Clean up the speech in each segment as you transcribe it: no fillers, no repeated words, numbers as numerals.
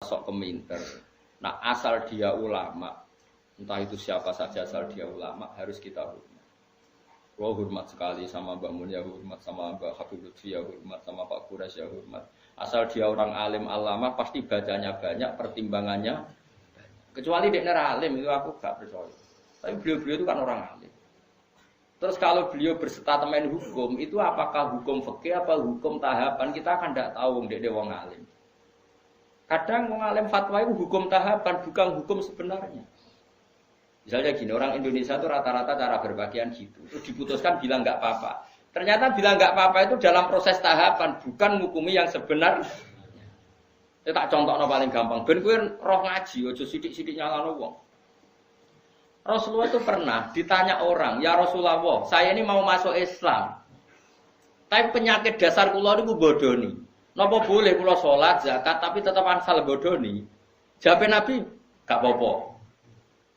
sok keminter. Nah, asal dia ulama, entah itu siapa saja asal dia ulama harus kita hormat. Gua hormat sekali sama Mbak Mun ya hormat, sama Mbak Habib Lutfi ya hormat, sama Pak Quraisy ya hormat. Asal dia orang alim alama pasti bacanya banyak, pertimbangannya banyak. Kecuali dia alim itu aku gak percaya. Tapi beliau-beliau itu kan orang alim. Terus kalau beliau berstatement hukum, itu apakah hukum fikih apa hukum tahapan, kita kan tidak tahu dia wong alim. Kadang wong alim fatwa itu hukum tahapan, bukan hukum sebenarnya. Misalnya gini, orang Indonesia itu rata-rata cara berpakaian gitu. Terus diputuskan bilang nggak apa-apa. Ternyata bilang nggak apa-apa itu dalam proses tahapan, bukan hukumi yang sebenarnya. Saya tak contohnya paling gampang. Ben kowe roh ngaji, ojo sidik-sidik nyalano wong. Rasulullah itu pernah ditanya orang, ya Rasulullah, saya ini mau masuk Islam. Tapi penyakit dasar kula niku bodoni. Napa boleh kula salat, zakat tapi tetap asal bodoni? Jawab Nabi, gak apa-apa.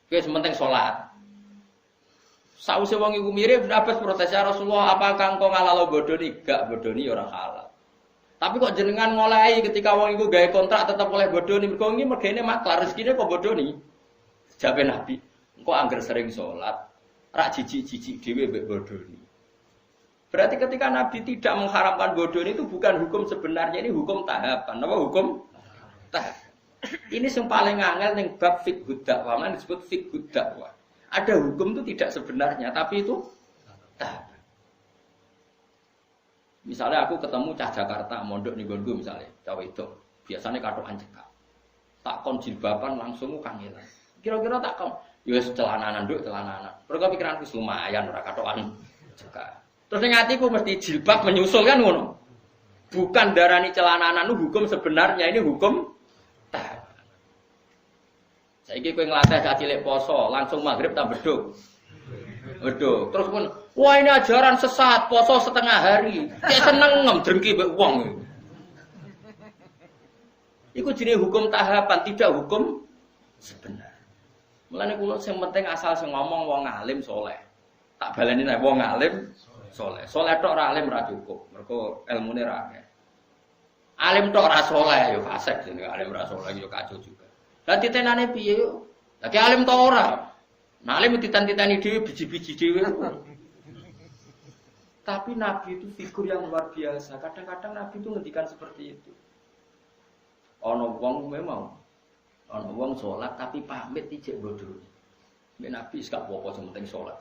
Wis penting salat. Sause wong iku mirip Abbas protes ya Rasulullah, apakah engkau ngalalo bodoni? Gak bodoni ora halal. Tapi kok jenengan ngolehi ketika wong iku gawe kontrak tetap oleh bodoni, mergo iki mergene maklar rezekine kok bodoni. Jawab Nabi, engko angger sering salat, rak jijik-jijik dhewe mbek bodoni. Berarti ketika Nabi tidak mengharamkan bodoni itu bukan hukum sebenarnya, ini hukum tahapan. Apa hukum tahapan? Ini yang paling angel ning bab fiqh dakwah, mana disebut fiqh dakwah. Ada hukum itu tidak sebenarnya, tapi itu tahapan. Misalnya aku ketemu cah Jakarta, mondok ning nggonku misalnya, cah wedok, biasanya katokan cekak. Tak kon jilbaban langsung kangelan. Kira-kira tak kon ya wis celananan nduk, celananan. Mergo pikiranku lumayan ora katokan cekak. Terus ning atiku mesti jilbab menyusul kan ngono. Bukan darani celananan itu hukum sebenarnya, ini hukum tahapan. Saiki kowe nglatih cah cilik poso, langsung maghrib tak beduk. Beduk. Terus pun, wah ini ajaran sesat, poso setengah hari. Cek seneng drengki mbek wong. Iku jenenge hukum tahapan, tidak hukum sebenarnya. Mulane kula sing penting asal sing ngomong wong alim saleh. Tak baleni nek wong alim saleh. Saleh tok ora alim ora cukup. Mergo ilmune ra akeh. Alim tok ora saleh ya fasik jenenge alim ora saleh ya kacau juga. Lah titenane piye yo? Lagi alim tok ora. Nah alim titan-titani dhewe biji-biji dhewe. Tapi Nabi itu figur yang luar biasa. Kadang-kadang Nabi itu ngendikan seperti itu. Ono wong memang ono wong salat tapi pamit ijek bodoh. Nek Nabi gak apa-apa sing penting salat.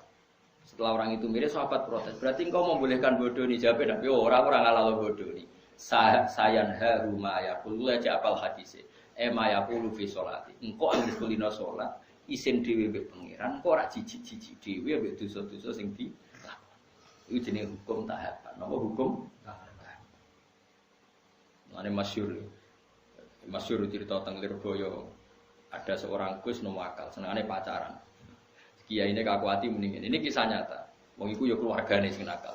Setelah orang itu mirip sahabat protes. Berarti engkau membolehkan bodoh ni? Jawab Nabi, orang halal bodoh ni. Sayan haru ma yaqulu la ja'al hadis. Ma yaqulu fi sholati. Engkau anggere kulino salat, isin dhewe mbek pangeran, kok ora jijik-jijik dhewe mbek dosa-dosa sing dilakoni. Iku jenenge hukum tahapan. Napa hukum tahapan? Mane masyhur cerita teng Lirboyo. Ada seorang Gus no akal, senengane pacaran. Kiai ini kakuati mendingin. Ini kisah nyata. Wong iku ya keluargane sing nakal.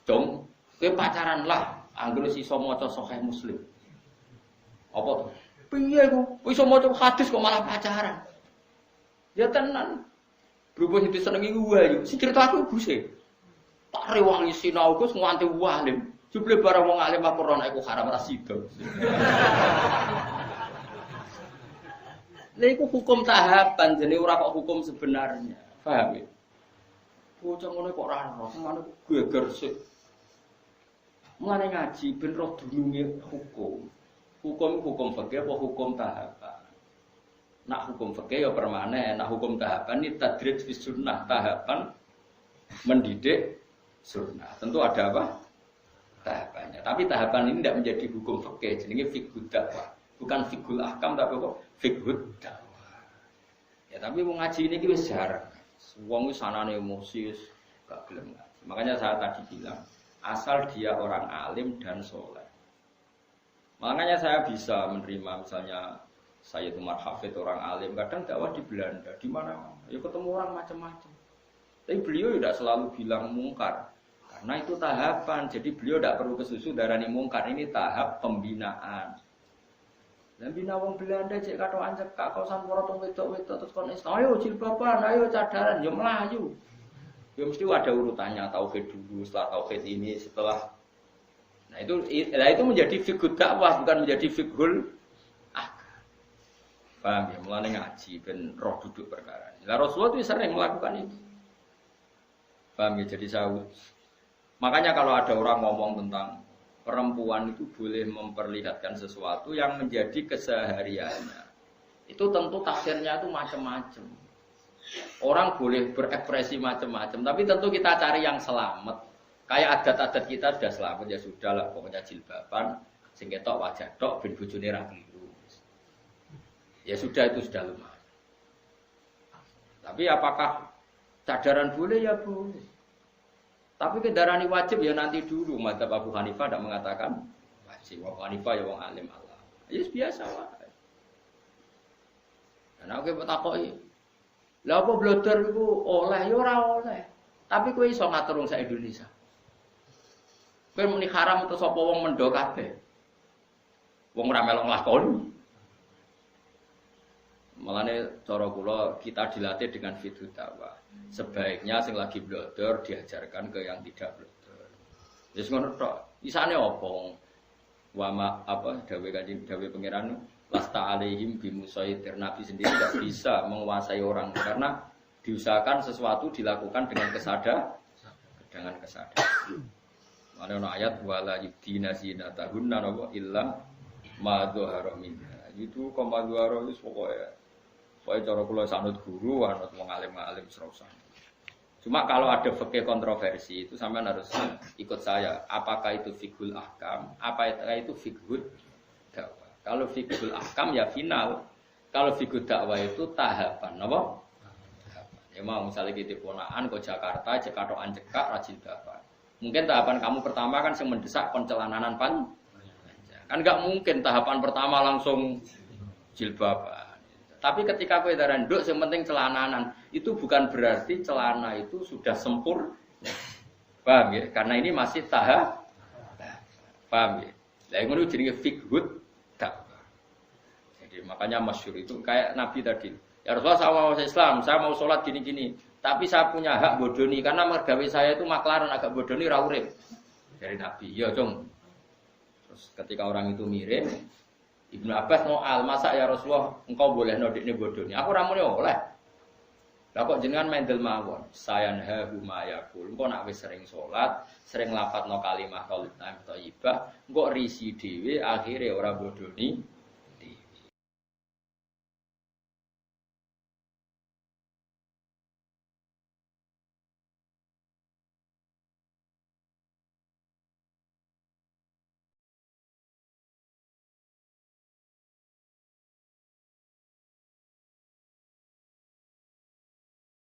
Dong, kowe pacaran lah, anggere iso maca Sahih Muslim. Apa to? Piye ku? Iso maca hadis kok malah pacaran. Ya tenan. Berhubung itu senengi wae. Si cerita aku buse. Tak rewangi sinau Gus nganti walim. Jebule barang wong alim apa ora iku haram ra sida. Lha iku hukum tahapan, jenenge ora kok hukum sebenarnya. Paham ya? Bocah ngono kok ora ero, ngono geger sik. Mulane ngaji ben roh dununge hukum. Hukum fikih apa hukum tahapan? Nak hukum fikih ya permanen, nak hukum tahapan ini tadrij fi sunnah, tahapan mendidik sunnah. Tentu ada apa? Tahapannya. Tapi tahapan ini tidak menjadi hukum fikih, jenenge fiqh dakwah. Bukan fiqhul ahkam tapi kok fiqh dakwah. Ya tapi mau ngaji ini wis jarang. Wong wis sanane emosi gak gelem ngaji. Makanya saya tadi bilang, asal dia orang alim dan soleh. Makanya saya bisa menerima misalnya Sayyid Umar Hafid orang alim, kadang dakwah di Belanda, di mana ya ketemu orang macam-macam. Tapi beliau tidak selalu bilang mungkar. Karena itu tahapan, jadi beliau tidak perlu kesusu darani mungkar. Ini tahap pembinaan. Dan bina wong Belanda cek katokan cekak kau sampura tong wedok-wedok terus kon Islam. Ayo jilbaban, ayo cadaran, yo melayu. Ya mesti ada urutannya, tauhid dulu, setelah tauhid ini, setelah. Nah itu menjadi fiqh dakwah bukan menjadi fiqhul ahkam. Paham ya? Mulane ngaji ben roh duduk perkara. Lah Rasulullah itu sering melakukan itu. Paham ya? Jadi makanya kalau ada orang ngomong tentang perempuan itu boleh memperlihatkan sesuatu yang menjadi kesehariannya. Itu tentu tafsirnya itu macam-macam. Orang boleh berekspresi macam-macam, tapi tentu kita cari yang selamat. Kayak adat-adat kita sudah selamat ya sudahlah, pokoknya jilbaban, sing ketok wajah tok ben bojone ra kliru. Ya sudah itu sudah lumayan. Tapi apakah cadaran boleh ya boleh. Tapi kendaraan wajib ya nanti dulu. Madzhab Abu Hanifah tidak mengatakan wajib. Abu Hanifah ya wong alim Allah. Ya biasa wae. Karena aku takoki. Lah apa blodor iku oleh ya ora oleh. Tapi kowe iso ngatur wong sak Indonesia. Kowe muni haram utawa sapa wong mendo kabeh. Wong ora melok nglakoni. Malane cara kula kita dilatih dengan fiqh dakwah. Sebaiknya sing lagi blodor diajarkan ke yang tidak blodor. Wis ngono tok. Isane opo? Wama apa dawe kanjeng dawe pangeran lasta alaihim bimusaitir. Nabi sendiri tidak bisa menguasai orang karena diusahakan sesuatu dilakukan dengan kesadaran. Mana ana ayat wala yudina zinatahunna illa ma dzahara minha. Itu koma dzahara wis pokoke. Pokoke cara kula sanut guru, anut wong alim-alim serausan. Cuma kalau ada fikih kontroversi itu sampean harus ikut saya. Apakah itu fiqhul ahkam? Apakah itu fiqhul dakwah? Kalau fiqhul ahkam ya final. Kalau fiqhul dakwah itu tahapan, apa? Tahapan. Ya mau misalnya kita ponaan ke Jakarta, cekatokan cekak rajin dakwah. Mungkin tahapan kamu pertama kan yang mendesak pencelananan pan. Kan enggak mungkin tahapan pertama langsung jilbaban. Tapi ketika kowe darah nduk yang penting celananan, itu bukan berarti celana itu sudah sempurna. Paham ya? Karena ini masih tahap. Paham ya? Lah ngono jenenge fiqhud dakwah. Jadi makanya masyhur itu kayak Nabi tadi. Ya Rasulullah saya mau Islam, saya mau sholat gini-gini. Tapi saya punya hak bodoni karena mergawe saya itu maklaran agak bodoni ra urip. Dari Nabi, ya dong. Terus ketika orang itu mirip, Ibnu Abbas ngoal, masa ya Rasulullah engkau boleh nodikne bodoni. Aku ra muni oleh. Lah kok jenengan mendel mawon. Sayanhahu ma yaqul. Engko nek wis sering salat, sering lafadzno kalimat thayyibah, engko risi dhewe akhire ora bodoni